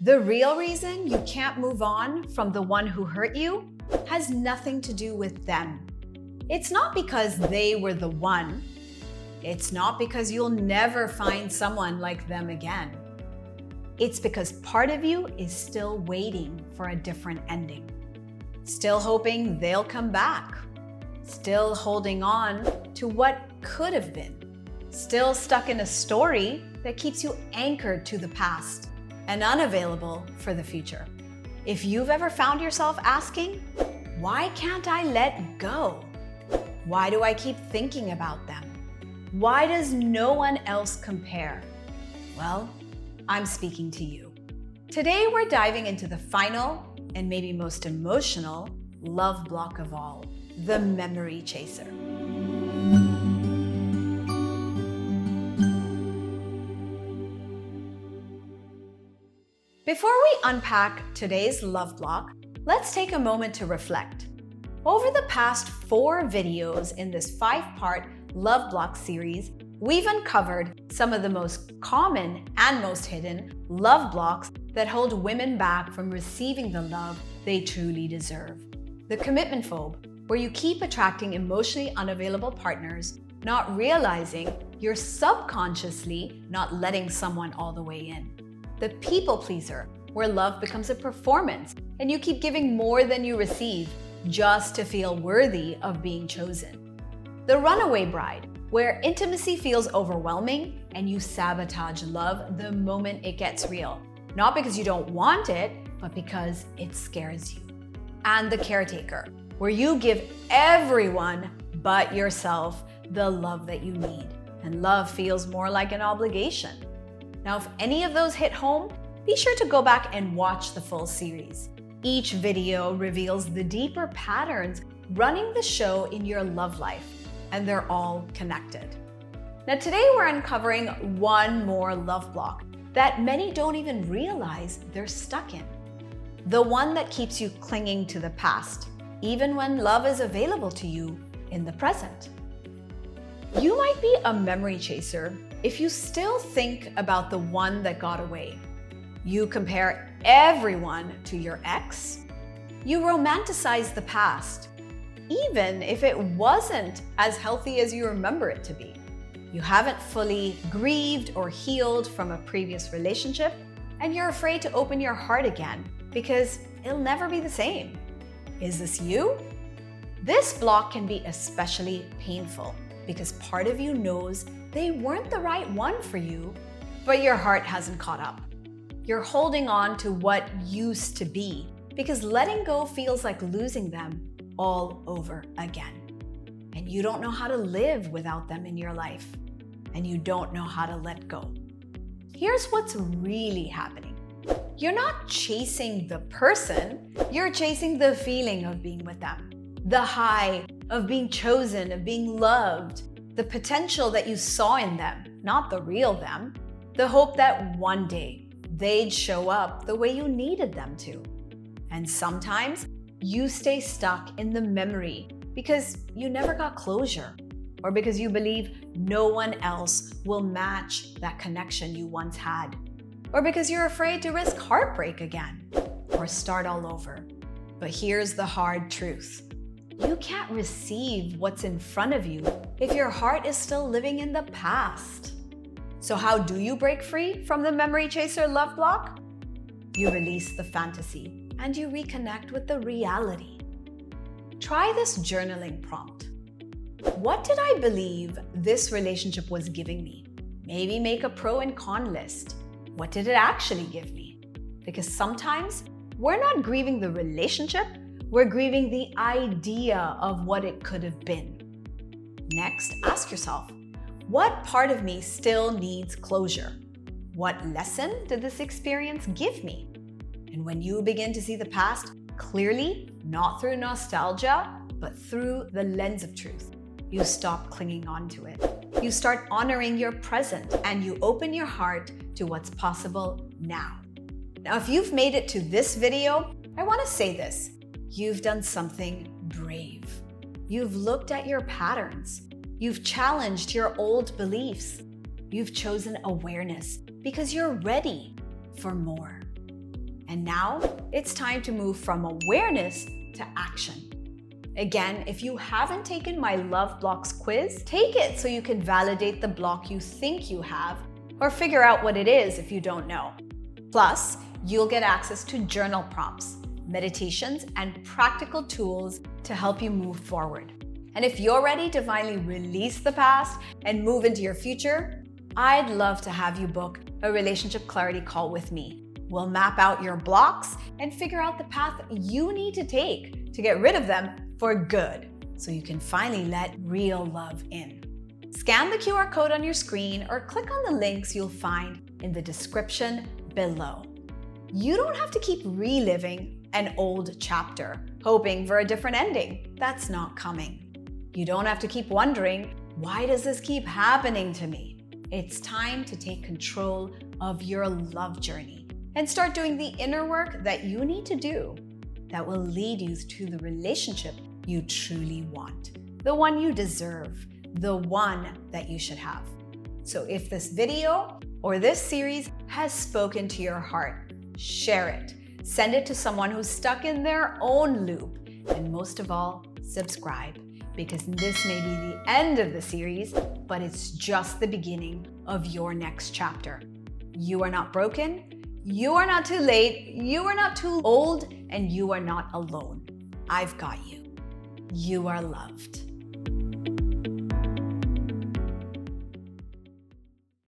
The real reason you can't move on from the one who hurt you has nothing to do with them. It's not because they were the one. It's not because you'll never find someone like them again. It's because part of you is still waiting for a different ending. Still hoping they'll come back. Still holding on to what could have been. Still stuck in a story that keeps you anchored to the past and unavailable for the future. If you've ever found yourself asking, why can't I let go? Why do I keep thinking about them? Why does no one else compare? Well, I'm speaking to you. Today we're diving into the final and maybe most emotional love block of all, the memory chaser. Before we unpack today's love block, let's take a moment to reflect. Over the past 4 videos in this 5-part love block series, we've uncovered some of the most common and most hidden love blocks that hold women back from receiving the love they truly deserve. The commitment phobe, where you keep attracting emotionally unavailable partners, not realizing you're subconsciously not letting someone all the way in. The people pleaser, where love becomes a performance and you keep giving more than you receive just to feel worthy of being chosen. The runaway bride, where intimacy feels overwhelming and you sabotage love the moment it gets real. Not because you don't want it, but because it scares you. And the caretaker, where you give everyone but yourself the love that you need, and love feels more like an obligation. Now, if any of those hit home, be sure to go back and watch the full series. Each video reveals the deeper patterns running the show in your love life, and they're all connected. Now, today we're uncovering one more love block that many don't even realize they're stuck in. The one that keeps you clinging to the past, even when love is available to you in the present. You might be a memory chaser if you still think about the one that got away. You compare everyone to your ex. You romanticize the past, even if it wasn't as healthy as you remember it to be. You haven't fully grieved or healed from a previous relationship, and you're afraid to open your heart again because it'll never be the same. Is this you? This block can be especially painful because part of you knows they weren't the right one for you, but your heart hasn't caught up. You're holding on to what used to be because letting go feels like losing them all over again. And you don't know how to live without them in your life, and you don't know how to let go. Here's what's really happening. You're not chasing the person, you're chasing the feeling of being with them. The high of being chosen, of being loved, the potential that you saw in them, not the real them, the hope that one day they'd show up the way you needed them to. And sometimes you stay stuck in the memory because you never got closure, or because you believe no one else will match that connection you once had, or because you're afraid to risk heartbreak again or start all over. But here's the hard truth. You can't receive what's in front of you if your heart is still living in the past. So how do you break free from the memory chaser love block? You release the fantasy and you reconnect with the reality. Try this journaling prompt. What did I believe this relationship was giving me? Maybe make a pro and con list. What did it actually give me? Because sometimes we're not grieving the relationship, we're grieving the idea of what it could have been. Next, ask yourself, what part of me still needs closure? What lesson did this experience give me? And when you begin to see the past clearly, not through nostalgia, but through the lens of truth, you stop clinging on to it. You start honoring your present and you open your heart to what's possible now. Now, if you've made it to this video, I want to say this. You've done something brave. You've looked at your patterns. You've challenged your old beliefs. You've chosen awareness because you're ready for more. And now it's time to move from awareness to action. Again, if you haven't taken my Love Blocks quiz, take it so you can validate the block you think you have or figure out what it is if you don't know. Plus, you'll get access to journal prompts, meditations, and practical tools to help you move forward. And if you're ready to finally release the past and move into your future, I'd love to have you book a relationship clarity call with me. We'll map out your blocks and figure out the path you need to take to get rid of them for good, so you can finally let real love in. Scan the QR code on your screen or click on the links you'll find in the description below. You don't have to keep reliving an old chapter, hoping for a different ending. That's not coming. You don't have to keep wondering, why does this keep happening to me? It's time to take control of your love journey and start doing the inner work that you need to do that will lead you to the relationship you truly want, the one you deserve, the one that you should have. So if this video or this series has spoken to your heart, share it. Send it to someone who's stuck in their own loop. And most of all, subscribe, because this may be the end of the series, but it's just the beginning of your next chapter. You are not broken. You are not too late. You are not too old, and you are not alone. I've got you. You are loved.